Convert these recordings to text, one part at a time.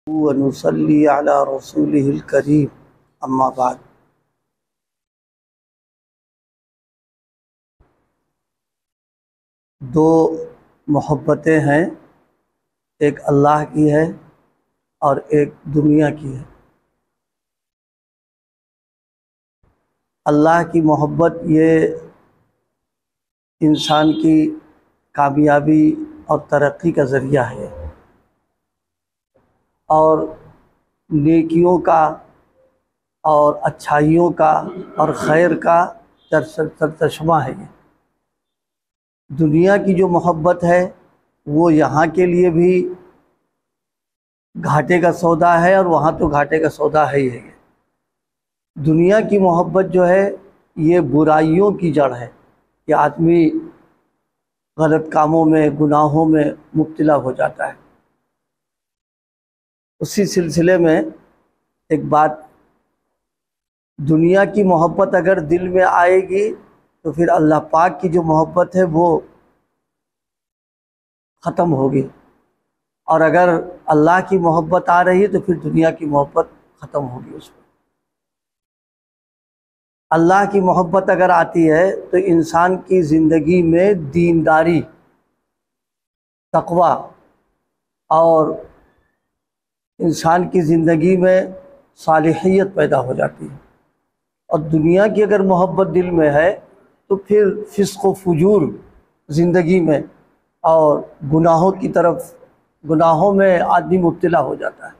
ونصلي على رسوله الكريم اما بعد۔ دو محبتیں ہیں، ایک اللہ کی ہے اور ایک دنیا کی ہے۔ اللہ کی محبت یہ انسان کی کامیابی اور ترقی کا ذریعہ ہے، اور نیکیوں کا اور اچھائیوں کا اور خیر کا سرچشمہ ہے۔ یہ دنیا کی جو محبت ہے وہ یہاں کے لیے بھی گھاٹے کا سودا ہے، اور وہاں تو گھاٹے کا سودا ہے ہی ہے۔ دنیا کی محبت جو ہے یہ برائیوں کی جڑ ہے کہ آدمی غلط کاموں میں، گناہوں میں مبتلا ہو جاتا ہے۔ اسی سلسلے میں ایک بات، دنیا کی محبت اگر دل میں آئے گی تو پھر اللہ پاک کی جو محبت ہے وہ ختم ہوگی، اور اگر اللہ کی محبت آ رہی ہے تو پھر دنیا کی محبت ختم ہوگی۔ اس میں اللہ کی محبت اگر آتی ہے تو انسان کی زندگی میں دینداری، تقوی، اور انسان کی زندگی میں صالحیت پیدا ہو جاتی ہے۔ اور دنیا کی اگر محبت دل میں ہے تو پھر فسق و فجور زندگی میں اور گناہوں کی طرف، گناہوں میں آدمی مبتلا ہو جاتا ہے۔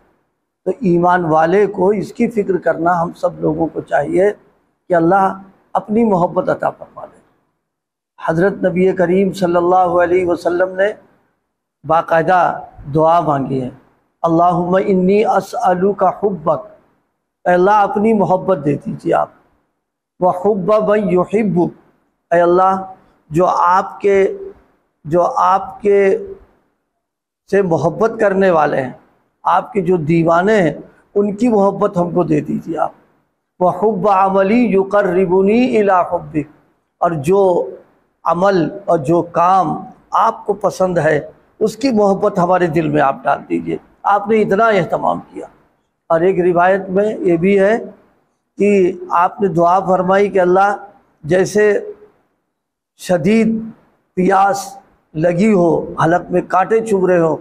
تو ایمان والے کو اس کی فکر کرنا ہم سب لوگوں کو چاہیے کہ اللہ اپنی محبت عطا فرما دے۔ حضرت نبی کریم صلی اللہ علیہ وسلم نے باقاعدہ دعا مانگی ہے، اللہم انی اسألک حبک، اے اللہ اپنی محبت دے دیجیے آپ، وحب من یحبک، اے اللہ جو آپ کے سے محبت کرنے والے ہیں، آپ کے جو دیوانے ہیں، ان کی محبت ہم کو دے دیجیے آپ، وحب عملی یقربنی الی حبک، اور جو عمل اور جو کام آپ کو پسند ہے اس کی محبت ہمارے دل میں آپ ڈال دیجیے۔ آپ نے اتنا اہتمام کیا۔ اور ایک روایت میں یہ بھی ہے کہ آپ نے دعا فرمائی کہ اللہ جیسے شدید پیاس لگی ہو، حلق میں کانٹے چبھ رہے ہوں،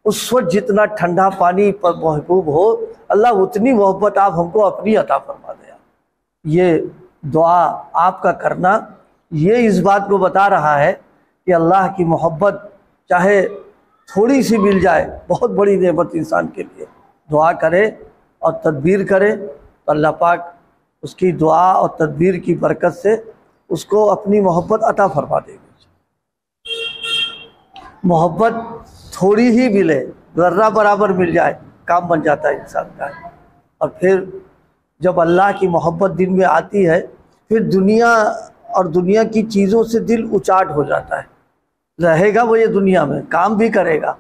اس وقت جتنا ٹھنڈا پانی پر محبوب ہو، اللہ اتنی محبت آپ ہم کو اپنی عطا فرما دے۔ یہ دعا آپ کا کرنا یہ اس بات کو بتا رہا ہے کہ اللہ کی محبت چاہے تھوڑی سی مل جائے، بہت بڑی نعمت انسان کے لیے۔ دعا کرے اور تدبیر کرے تو اللہ پاک اس کی دعا اور تدبیر کی برکت سے اس کو اپنی محبت عطا فرما دے گی۔ محبت تھوڑی ہی ملے، ذرہ برابر مل جائے، کام بن جاتا ہے انسان کا۔ اور پھر جب اللہ کی محبت دل میں آتی ہے، پھر دنیا اور دنیا کی چیزوں سے دل اچاٹ ہو جاتا ہے۔ رہے گا وہ یہ دنیا میں، کام بھی کرے گا،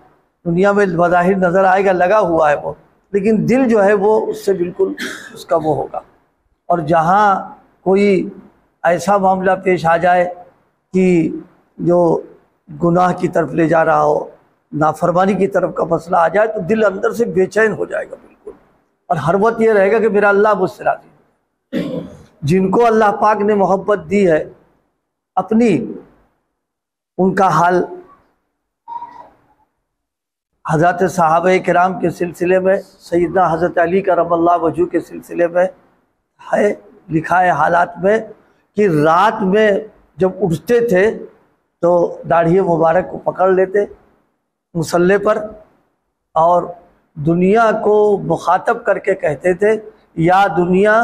دنیا میں بظاہر نظر آئے گا لگا ہوا ہے وہ، لیکن دل جو ہے وہ اس سے بالکل اس کا وہ ہوگا۔ اور جہاں کوئی ایسا معاملہ پیش آ جائے کہ جو گناہ کی طرف لے جا رہا ہو، نافرمانی کی طرف کا مسئلہ آ جائے، تو دل اندر سے بے چین ہو جائے گا بالکل، اور ہر وقت یہ رہے گا کہ میرا اللہ مجھ سے راضی ہے۔ جن کو اللہ پاک نے محبت دی ہے اپنی، ان کا حال حضرت صحابہ کرام کے سلسلے میں، سیدنا حضرت علی کرم اللہ وجہہ کے سلسلے میں ہے، لکھا ہے حالات میں کہ رات میں جب اٹھتے تھے تو داڑھی مبارک کو پکڑ لیتے مصلی پر، اور دنیا کو مخاطب کر کے کہتے تھے، یا دنیا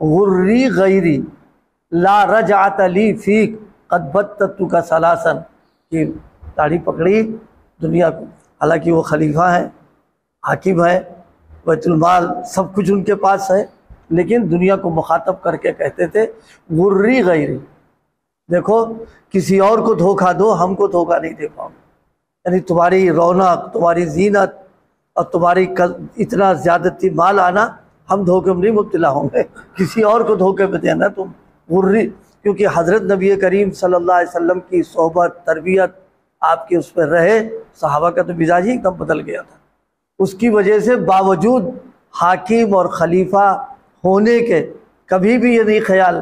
غری غیری لا رجعت لی فیک قد بتتک ثلاثا، کہ داڑھی پکڑی دنیا کو، حالانکہ وہ خلیفہ ہیں، حاکم ہے، بیت المال سب کچھ ان کے پاس ہے، لیکن دنیا کو مخاطب کر کے کہتے تھے غری غیری، دیکھو کسی اور کو دھوکہ دو، ہم کو دھوکہ نہیں دے پاؤ، یعنی تمہاری رونق، تمہاری زینت اور تمہاری اتنا زیادتی مال آنا، ہم دھوکے میں نہیں مبتلا ہوں گے، کسی اور کو دھوکے میں دینا تم غری، کیونکہ حضرت نبی کریم صلی اللہ علیہ وسلم کی صحبت، تربیت آپ کے اس پہ رہے، صحابہ کا تو مزاج ہی ایک دم بدل گیا تھا۔ اس کی وجہ سے باوجود حاکم اور خلیفہ ہونے کے کبھی بھی یہ نہیں خیال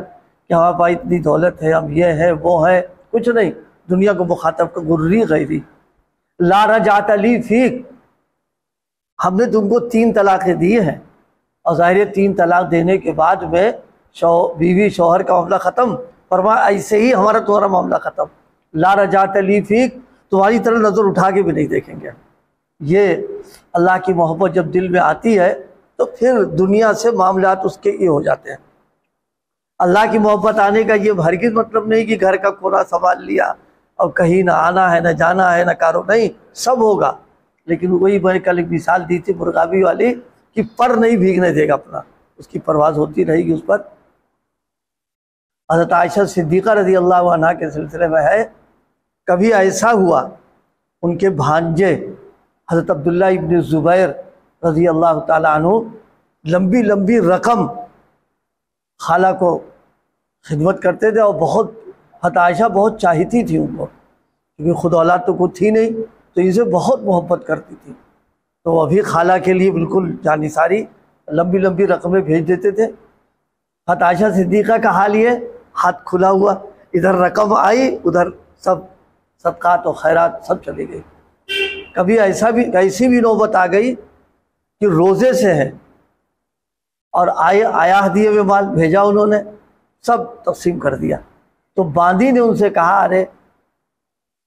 کہ ہمارے پاس اتنی دولت ہے، ہم یہ ہے وہ ہے، کچھ نہیں، دنیا کو مخاطب کا غرری غیری لا رجعت لی فیک، ہم نے تم کو 3 طلاقیں دی ہیں، اور ظاہر ہے 3 طلاق دینے کے بعد میں بیوی شوہر کا معاملہ ختم، فرمایا ایسے ہی ہمارا تمہارا معاملہ ختم، لا رجعت لی فیک، تمہاری طرف نظر اٹھا کے بھی نہیں دیکھیں گے۔ یہ اللہ کی محبت جب دل میں آتی ہے تو پھر دنیا سے معاملات اس کے یہ ہو جاتے ہیں۔ اللہ کی محبت آنے کا یہ ہرگز مطلب نہیں کہ گھر کا کونا سنبھال لیا اور کہیں نہ آنا ہے نہ جانا ہے نہ کارو، نہیں، سب ہوگا، لیکن وہی میں نے کل ایک مثال دی تھی مرغابی والی کہ پر نہیں بھیگنے دے گا اپنا، اس کی پرواز ہوتی رہے گی اس پر۔ حضرت عائشہ صدیقہ رضی اللہ عنہا کے سلسلے میں ہے، کبھی ایسا ہوا ان کے بھانجے حضرت عبداللہ ابن زبیر رضی اللہ تعالیٰ عنہ لمبی لمبی رقم خالہ کو خدمت کرتے تھے، اور بہت حضرت عائشہ بہت چاہتی تھی ان کو، کیونکہ خود اولاد تو کچھ تھی نہیں، تو اسے بہت محبت کرتی تھی، تو وہ ابھی خالہ کے لیے بالکل جانثاری لمبی لمبی رقمیں بھیج دیتے تھے۔ حضرت عائشہ صدیقہ کا حال یہ، ہاتھ کھلا ہوا، ادھر رقم آئی ادھر سب صدقات و خیرات سب چلی گئی۔ کبھی ایسی بھی نوبت آ گئی کہ روزے سے ہے اور آیا ہدیے میں مال بھیجا، انہوں نے سب تقسیم کر دیا، تو باندی نے ان سے کہا ارے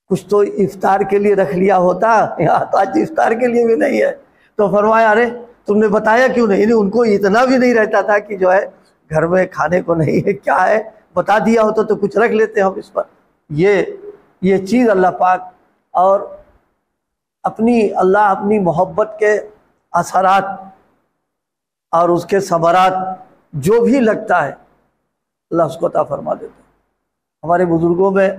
کچھ تو افطار کے لیے رکھ لیا ہوتا، یہاں تو آج افطار کے لیے بھی نہیں ہے۔ تو فرمایا ارے تم نے بتایا کیوں نہیں؟ ان کو اتنا بھی نہیں رہتا تھا کہ جو ہے گھر میں کھانے کو نہیں ہے، کیا ہے، بتا دیا ہوتا تو کچھ رکھ لیتے ہم اس پر۔ یہ چیز اللہ پاک اور اللہ اپنی محبت کے اثرات اور اس کے ثمرات جو بھی لگتا ہے اللہ اس کو عطا فرما دیتا ہے۔ ہمارے بزرگوں میں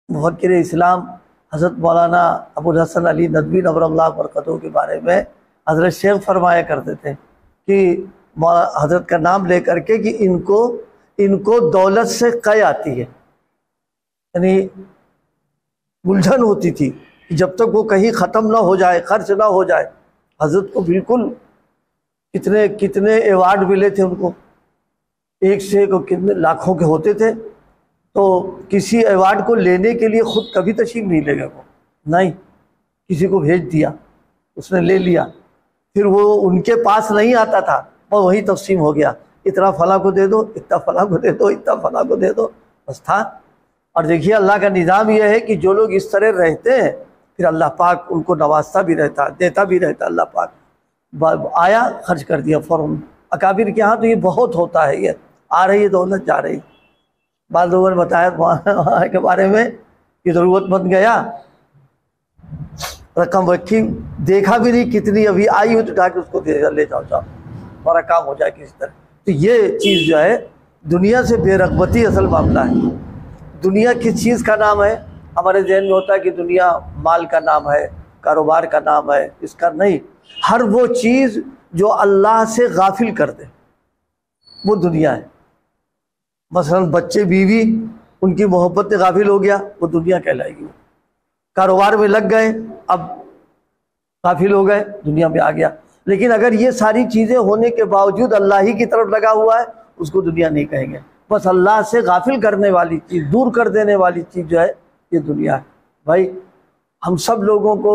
مفکر اسلام حضرت مولانا ابو الحسن علی ندوی نور اللہ برکتہ کے بارے میں حضرت شیخ فرمایا کرتے تھے کہ حضرت کا نام لے کر کے کہ ان کو دولت سے قے آتی ہے، یعنی الجھن ہوتی تھی کہ جب تک وہ کہیں ختم نہ ہو جائے، خرچ نہ ہو جائے۔ حضرت کو بالکل کتنے ایوارڈ ملے تھے ان کو، ایک سے ایک کتنے لاکھوں کے ہوتے تھے، تو کسی ایوارڈ کو لینے کے لیے خود کبھی تشریف نہیں لے گئے، وہ نہیں، کسی کو بھیج دیا، اس نے لے لیا، پھر وہ ان کے پاس نہیں آتا تھا، وہ وہی تقسیم ہو گیا، اتنا فلاں کو دے دو، اتنا فلاں کو دے دو، اتنا فلاں کو دے دو، بس تھا۔ اور دیکھیے اللہ کا نظام یہ ہے کہ جو لوگ اس طرح رہتے ہیں پھر اللہ پاک ان کو نوازتا بھی رہتا، دیتا بھی رہتا، اللہ پاک آیا خرچ کر دیا فوراً۔ اکابر کے ہاں تو یہ بہت ہوتا ہے، یہ آ رہی ہے دولت جا رہی۔ بعض لوگوں نے بتایا کے بارے میں کہ ضرورت مند گیا، رقم رکھی، دیکھا بھی نہیں کتنی ابھی آئی ہو، تو اٹھا کے اس کو دے لے جاؤ ہمارا کام ہو جائے کسی طرح۔ تو یہ چیز جو ہے دنیا سے بے رغبتی اصل معاملہ ہے۔ دنیا کس چیز کا نام ہے؟ ہمارے ذہن میں ہوتا ہے کہ دنیا مال کا نام ہے، کاروبار کا نام ہے، اس کا نہیں، ہر وہ چیز جو اللہ سے غافل کر دے وہ دنیا ہے۔ مثلا بچے بیوی ان کی محبت سے غافل ہو گیا، وہ دنیا کہلائے گی۔ کاروبار میں لگ گئے، اب غافل ہو گئے، دنیا میں آ گیا۔ لیکن اگر یہ ساری چیزیں ہونے کے باوجود اللہ ہی کی طرف لگا ہوا ہے، اس کو دنیا نہیں کہیں گے۔ بس اللہ سے غافل کرنے والی چیز، دور کر دینے والی چیز جو ہے یہ دنیا ہے۔ بھائی ہم سب لوگوں کو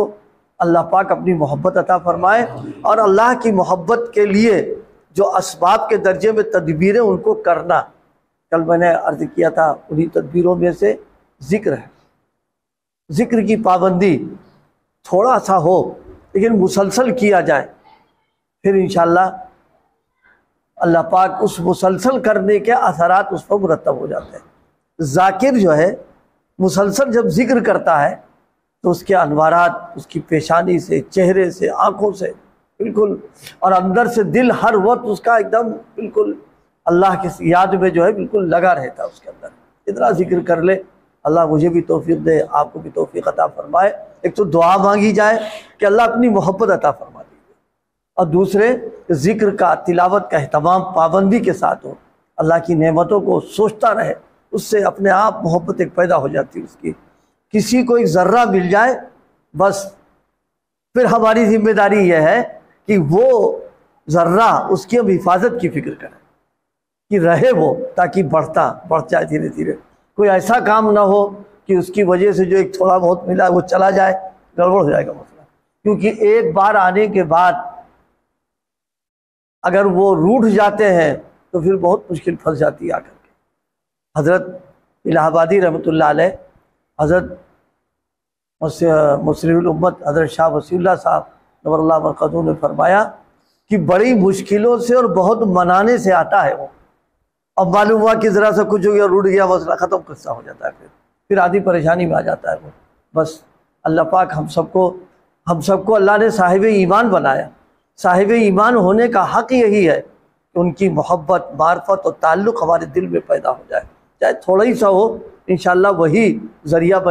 اللہ پاک اپنی محبت عطا فرمائے، اور اللہ کی محبت کے لیے جو اسباب کے درجے میں تدبیریں ان کو کرنا، کل میں نے عرض کیا تھا انہی تدبیروں میں سے ذکر ہے۔ ذکر کی پابندی تھوڑا سا ہو لیکن مسلسل کیا جائے، پھر انشاءاللہ اللہ پاک اس مسلسل کرنے کے اثرات اس پر مرتب ہو جاتے ہیں۔ ذاکر جو ہے مسلسل جب ذکر کرتا ہے تو اس کے انوارات اس کی پیشانی سے، چہرے سے، آنکھوں سے بالکل، اور اندر سے دل ہر وقت اس کا ایک دم بالکل اللہ کی یاد میں جو ہے بالکل لگا رہتا ہے اس کے اندر۔ اتنا ذکر کر لے، اللہ مجھے بھی توفیق دے، آپ کو بھی توفیق عطا فرمائے۔ ایک تو دعا مانگی جائے کہ اللہ اپنی محبت عطا فرما دیجیے، اور دوسرے ذکر کا، تلاوت کا اہتمام پابندی کے ساتھ ہو، اللہ کی نعمتوں کو سوچتا رہے، اس سے اپنے آپ محبت ایک پیدا ہو جاتی ہے اس کی۔ کسی کو ایک ذرہ مل جائے بس پھر ہماری ذمہ داری یہ ہے کہ وہ ذرہ اس کی ہم حفاظت کی فکر کریں کہ رہے وہ، تاکہ بڑھ جائے دھیرے دھیرے. کوئی ایسا کام نہ ہو کہ اس کی وجہ سے جو ایک تھوڑا بہت ملا وہ چلا جائے، گڑبڑ ہو جائے گا مسئلہ. کیونکہ ایک بار آنے کے بعد اگر وہ روٹھ جاتے ہیں تو پھر بہت مشکل پھنس جاتی ہے آ کر کے. حضرت الہ آبادی رحمۃ اللہ علیہ، حضرت مصرف الامت حضرت شاہ وسیع اللہ صاحب نور اللہ مرقدہ نے فرمایا کہ بڑی مشکلوں سے اور بہت منانے سے آتا ہے وہ. اب معلوم ہوا کہ ذرا سا کچھ ہو گیا، روٹ گیا، مسئلہ ختم، قصہ ہو جاتا ہے. پھر آدھی پریشانی میں آ جاتا ہے وہ. بس اللہ پاک ہم سب کو اللہ نے صاحب ایمان بنایا. صاحب ایمان ہونے کا حق یہی ہے کہ ان کی محبت، معرفت اور تعلق ہمارے دل میں پیدا ہو جائے، چاہے تھوڑا ہی سا ہو. انشاءاللہ وہی ذریعہ بن